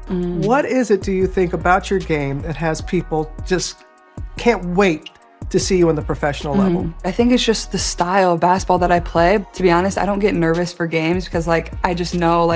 What is it, do you think, about your game that has people just can't wait to see you on the professional level? I think it's just the style of basketball that I play. To be honest, I don't get nervous for games because I just know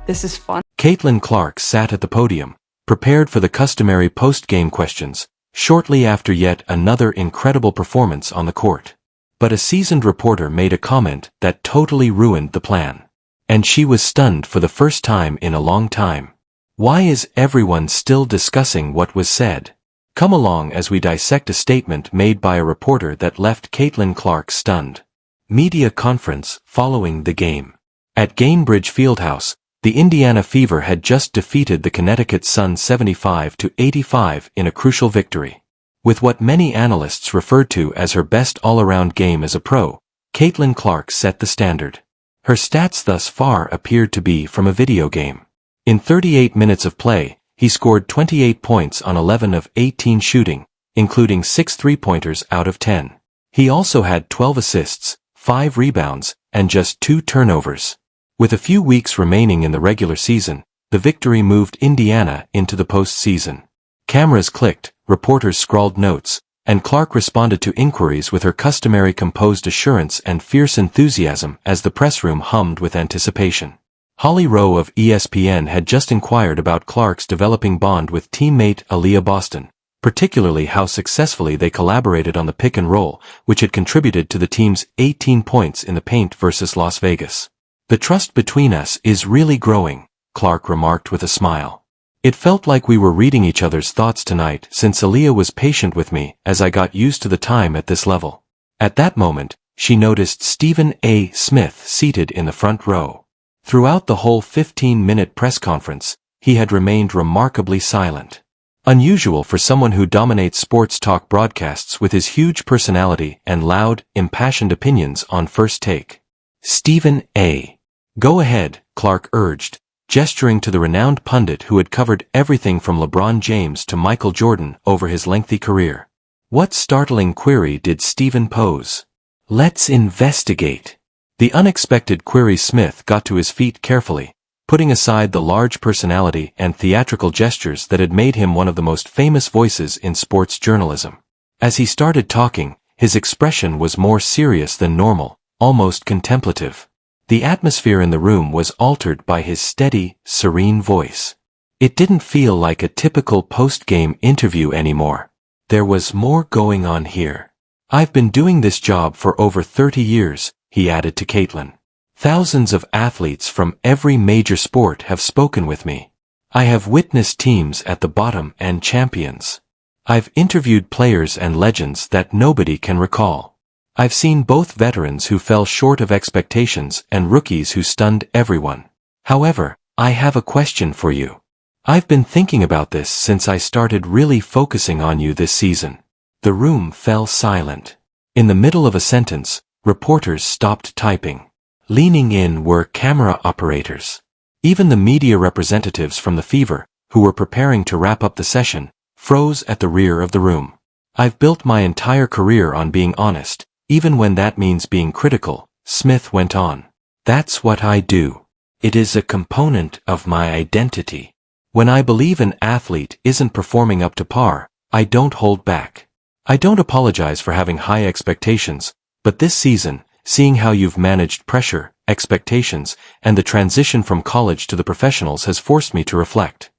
this is fun. Caitlin Clark sat at the podium, prepared for the customary post-game questions, shortly after yet another incredible performance on the court. But a seasoned reporter made a comment that totally ruined the plan. And she was stunned for the first time in a long time. Why is everyone still discussing what was said? Come along as we dissect a statement made by a reporter that left Caitlin Clark stunned. Media conference following the game. At Gainbridge Fieldhouse, the Indiana Fever had just defeated the Connecticut Sun 75-85 in a crucial victory. With what many analysts referred to as her best all-around game as a pro, Caitlin Clark set the standard. Her stats thus far appeared to be from a video game. In 38 minutes of play, he scored 28 points on 11 of 18 shooting, including 6 three-pointers out of 10. He also had 12 assists, 5 rebounds, and just 2 turnovers. With a few weeks remaining in the regular season, the victory moved Indiana into the postseason. Cameras clicked, reporters scrawled notes, and Clark responded to inquiries with her customary composed assurance and fierce enthusiasm as the press room hummed with anticipation. Holly Rowe of ESPN had just inquired about Clark's developing bond with teammate Aaliyah Boston, particularly how successfully they collaborated on the pick and roll, which had contributed to the team's 18 points in the paint versus Las Vegas. "The trust between us is really growing," Clark remarked with a smile. "It felt like we were reading each other's thoughts tonight since Aaliyah was patient with me as I got used to the time at this level." At that moment, she noticed Stephen A. Smith seated in the front row. Throughout the whole 15-minute press conference, he had remained remarkably silent. Unusual for someone who dominates sports talk broadcasts with his huge personality and loud, impassioned opinions on first take. "Stephen A. Go ahead," Clark urged, gesturing to the renowned pundit who had covered everything from LeBron James to Michael Jordan over his lengthy career. What startling query did Stephen pose? "Let's investigate." The unexpected query. Smith got to his feet carefully, putting aside the large personality and theatrical gestures that had made him one of the most famous voices in sports journalism. As he started talking, his expression was more serious than normal, almost contemplative. The atmosphere in the room was altered by his steady, serene voice. It didn't feel like a typical post-game interview anymore. There was more going on here. "I've been doing this job for over 30 years, he added to Caitlin. "Thousands of athletes from every major sport have spoken with me. I have witnessed teams at the bottom and champions. I've interviewed players and legends that nobody can recall. I've seen both veterans who fell short of expectations and rookies who stunned everyone. However, I have a question for you. I've been thinking about this since I started really focusing on you this season." The room fell silent. In the middle of a sentence, reporters stopped typing. Leaning in were camera operators. Even the media representatives from the Fever, who were preparing to wrap up the session, froze at the rear of the room. "I've built my entire career on being honest, even when that means being critical," Smith went on. "That's what I do. It is a component of my identity. When I believe an athlete isn't performing up to par, I don't hold back. I don't apologize for having high expectations, but this season, seeing how you've managed pressure, expectations, and the transition from college to the professionals has forced me to reflect."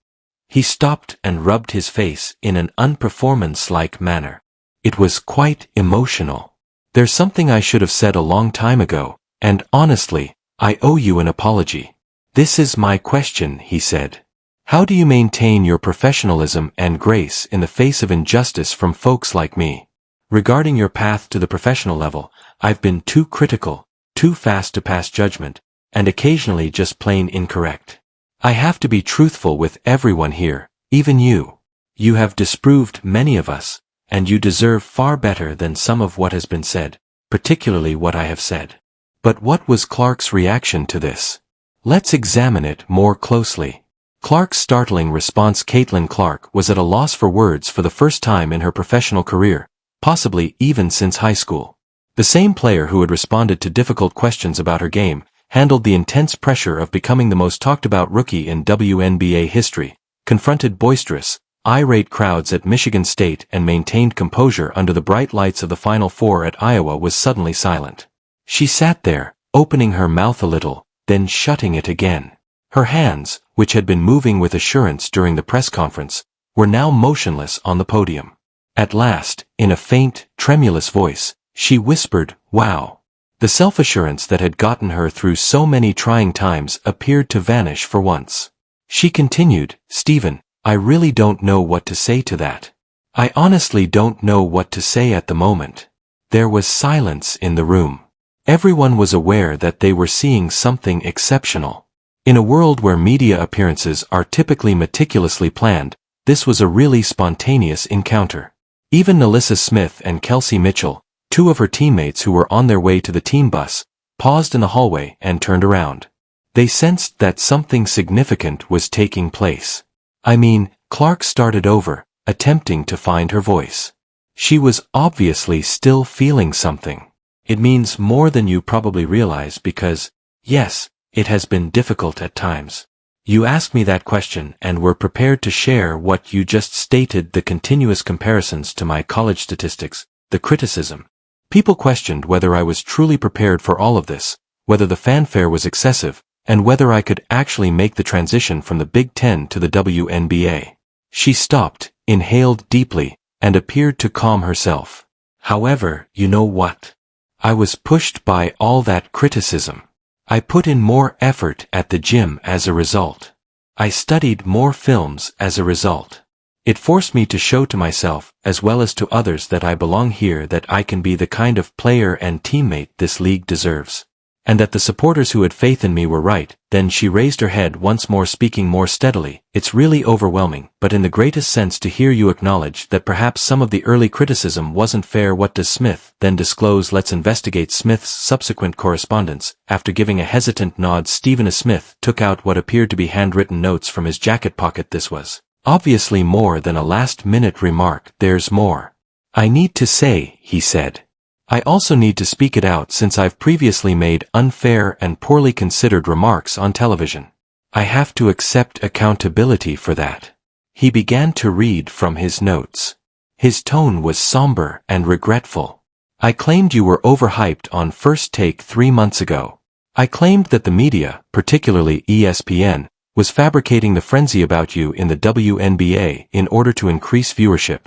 He stopped and rubbed his face in an unperformance-like manner. It was quite emotional. "There's something I should have said a long time ago, and honestly, I owe you an apology. This is my question," he said. "How do you maintain your professionalism and grace in the face of injustice from folks like me? Regarding your path to the professional level, I've been too critical, too fast to pass judgment, and occasionally just plain incorrect. I have to be truthful with everyone here, even you. You have disproved many of us, and you deserve far better than some of what has been said, particularly what I have said." But what was Clark's reaction to this? Let's examine it more closely. Clark's startling response. Caitlin Clark was at a loss for words for the first time in her professional career, possibly even since high school. The same player who had responded to difficult questions about her game handled the intense pressure of becoming the most talked-about rookie in WNBA history, confronted boisterous, irate crowds at Michigan State and maintained composure under the bright lights of the Final Four at Iowa was suddenly silent. She sat there, opening her mouth a little, then shutting it again. Her hands, which had been moving with assurance during the press conference, were now motionless on the podium. At last, in a faint, tremulous voice, she whispered, "Wow." The self-assurance that had gotten her through so many trying times appeared to vanish for once. She continued, "Stephen, I really don't know what to say to that. I honestly don't know what to say at the moment." There was silence in the room. Everyone was aware that they were seeing something exceptional. In a world where media appearances are typically meticulously planned, this was a really spontaneous encounter. Even Nalissa Smith and Kelsey Mitchell, two of her teammates who were on their way to the team bus, paused in the hallway and turned around. They sensed that something significant was taking place. I mean, Clark started over, attempting to find her voice. She was obviously still feeling something. It means more than you probably realize because, yes, it has been difficult at times. You asked me that question and were prepared to share what you just stated: the continuous comparisons to my college statistics, the criticism. People questioned whether I was truly prepared for all of this, whether the fanfare was excessive, and whether I could actually make the transition from the Big Ten to the WNBA. She stopped, inhaled deeply, and appeared to calm herself. However, you know what? I was pushed by all that criticism. I put in more effort at the gym as a result. I studied more films as a result. It forced me to show to myself, as well as to others, that I belong here, that I can be the kind of player and teammate this league deserves. And that the supporters who had faith in me were right. Then she raised her head once more, speaking more steadily. "It's really overwhelming, but in the greatest sense, to hear you acknowledge that perhaps some of the early criticism wasn't fair." What does Smith then disclose? Let's investigate Smith's subsequent correspondence. After giving a hesitant nod, Stephen A. Smith took out what appeared to be handwritten notes from his jacket pocket. This was obviously more than a last-minute remark. "There's more I need to say," he said. "I also need to speak it out, since I've previously made unfair and poorly considered remarks on television. I have to accept accountability for that." He began to read from his notes. His tone was somber and regretful. "I claimed you were overhyped on First Take 3 months ago. I claimed that the media, particularly ESPN, was fabricating the frenzy about you in the WNBA in order to increase viewership.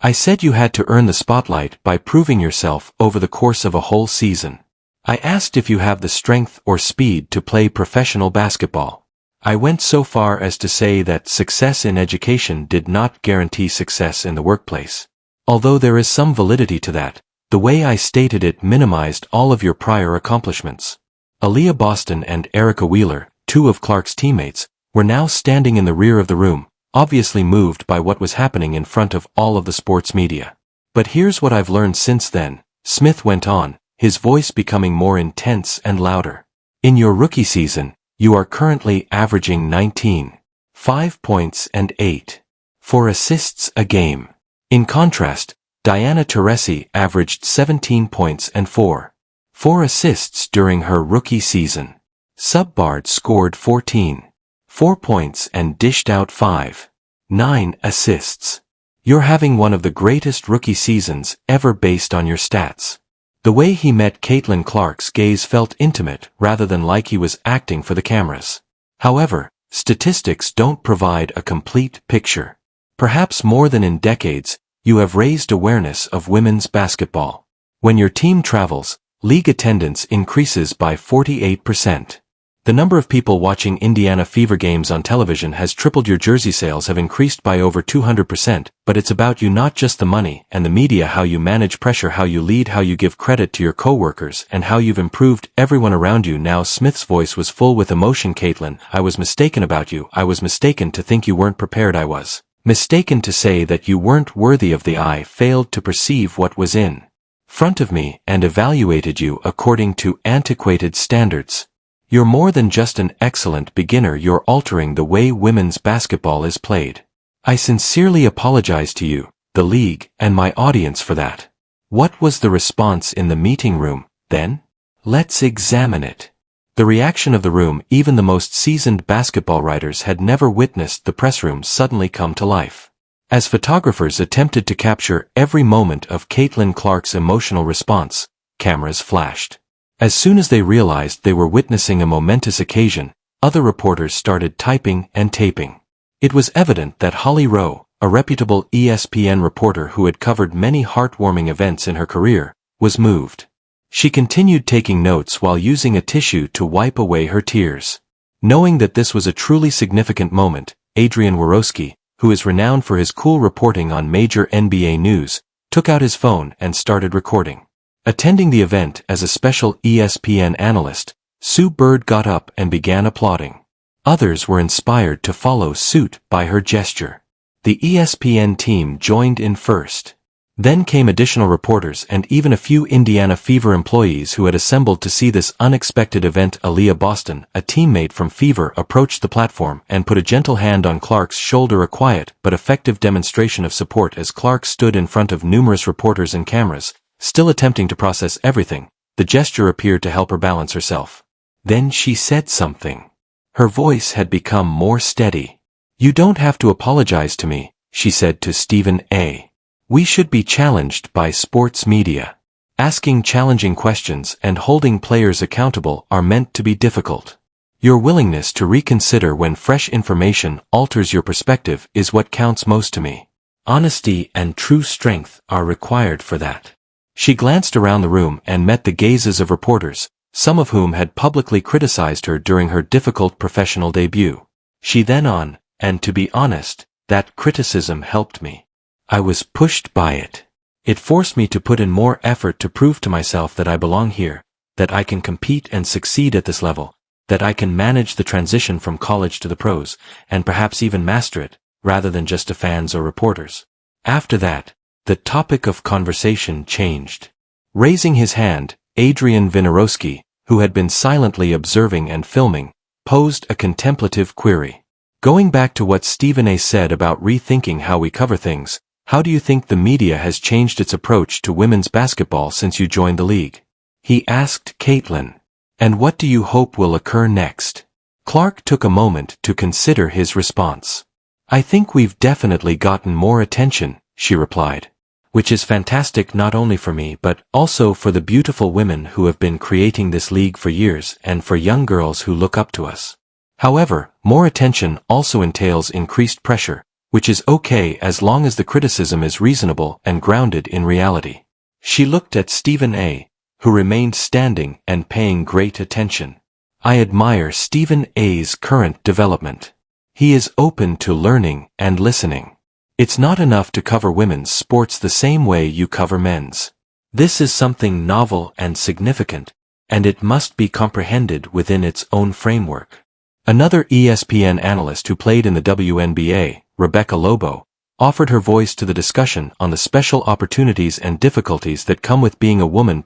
I said you had to earn the spotlight by proving yourself over the course of a whole season. I asked if you have the strength or speed to play professional basketball. I went so far as to say that success in education did not guarantee success in the workplace. Although there is some validity to that, the way I stated it minimized all of your prior accomplishments." Aaliyah Boston and Erica Wheeler, two of Clark's teammates, were now standing in the rear of the room, obviously moved by what was happening in front of all of the sports media. "But here's what I've learned since then," Smith went on, his voice becoming more intense and louder. "In your rookie season, you are currently averaging 19.5 points and 8.4 assists a game. In contrast, Diana Taurasi averaged 17 points and 4.4 assists during her rookie season. Subbard scored 14.4 points and dished out 5.9 assists. You're having one of the greatest rookie seasons ever based on your stats." The way he met Caitlin Clark's gaze felt intimate rather than like he was acting for the cameras. However, statistics don't provide a complete picture. Perhaps more than in decades, you have raised awareness of women's basketball. When your team travels, league attendance increases by 48%. The number of people watching Indiana Fever games on television has tripled. Your jersey sales have increased by over 200%, but it's about you, not just the money and the media. How you manage pressure, how you lead, how you give credit to your coworkers, and how you've improved everyone around you. Now Smith's voice was full with emotion. "Caitlin, I was mistaken about you. I was mistaken to think you weren't prepared. I was mistaken to say that you weren't worthy of the I failed to perceive what was in front of me and evaluated you according to antiquated standards. You're more than just an excellent beginner, you're altering the way women's basketball is played. I sincerely apologize to you, the league, and my audience for that." What was the response in the meeting room, then? Let's examine it. The reaction of the room, even the most seasoned basketball writers had never witnessed the press room suddenly come to life. As photographers attempted to capture every moment of Caitlin Clark's emotional response, cameras flashed. As soon as they realized they were witnessing a momentous occasion, other reporters started typing and taping. It was evident that Holly Rowe, a reputable ESPN reporter who had covered many heartwarming events in her career, was moved. She continued taking notes while using a tissue to wipe away her tears. Knowing that this was a truly significant moment, Adrian Wojnarowski, who is renowned for his cool reporting on major NBA news, took out his phone and started recording. Attending the event as a special ESPN analyst, Sue Bird got up and began applauding. Others were inspired to follow suit by her gesture. The ESPN team joined in first. Then came additional reporters and even a few Indiana Fever employees who had assembled to see this unexpected event. Aaliyah Boston, a teammate from Fever, approached the platform and put a gentle hand on Clark's shoulder, a quiet but effective demonstration of support as Clark stood in front of numerous reporters and cameras, still attempting to process everything. The gesture appeared to help her balance herself. Then she said something. Her voice had become more steady. "You don't have to apologize to me," she said to Stephen A. "We should be challenged by sports media. Asking challenging questions and holding players accountable are meant to be difficult. Your willingness to reconsider when fresh information alters your perspective is what counts most to me. Honesty and true strength are required for that." She glanced around the room and met the gazes of reporters, some of whom had publicly criticized her during her difficult professional debut. She then on, "And to be honest, that criticism helped me. I was pushed by it. It forced me to put in more effort to prove to myself that I belong here, that I can compete and succeed at this level, that I can manage the transition from college to the pros, and perhaps even master it, rather than just to fans or reporters." After that, the topic of conversation changed. Raising his hand, Adrian Wojnarowski, who had been silently observing and filming, posed a contemplative query. "Going back to what Stephen A. said about rethinking how we cover things, how do you think the media has changed its approach to women's basketball since you joined the league?" he asked Caitlin. "And what do you hope will occur next?" Clark took a moment to consider his response. "I think we've definitely gotten more attention," she replied. "Which is fantastic not only for me but also for the beautiful women who have been creating this league for years and for young girls who look up to us. However, more attention also entails increased pressure, which is okay as long as the criticism is reasonable and grounded in reality." She looked at Stephen A., who remained standing and paying great attention. "I admire Stephen A.'s current development. He is open to learning and listening. It's not enough to cover women's sports the same way you cover men's. This is something novel and significant, and it must be comprehended within its own framework." Another ESPN analyst who played in the WNBA, Rebecca Lobo, offered her voice to the discussion on the special opportunities and difficulties that come with being a woman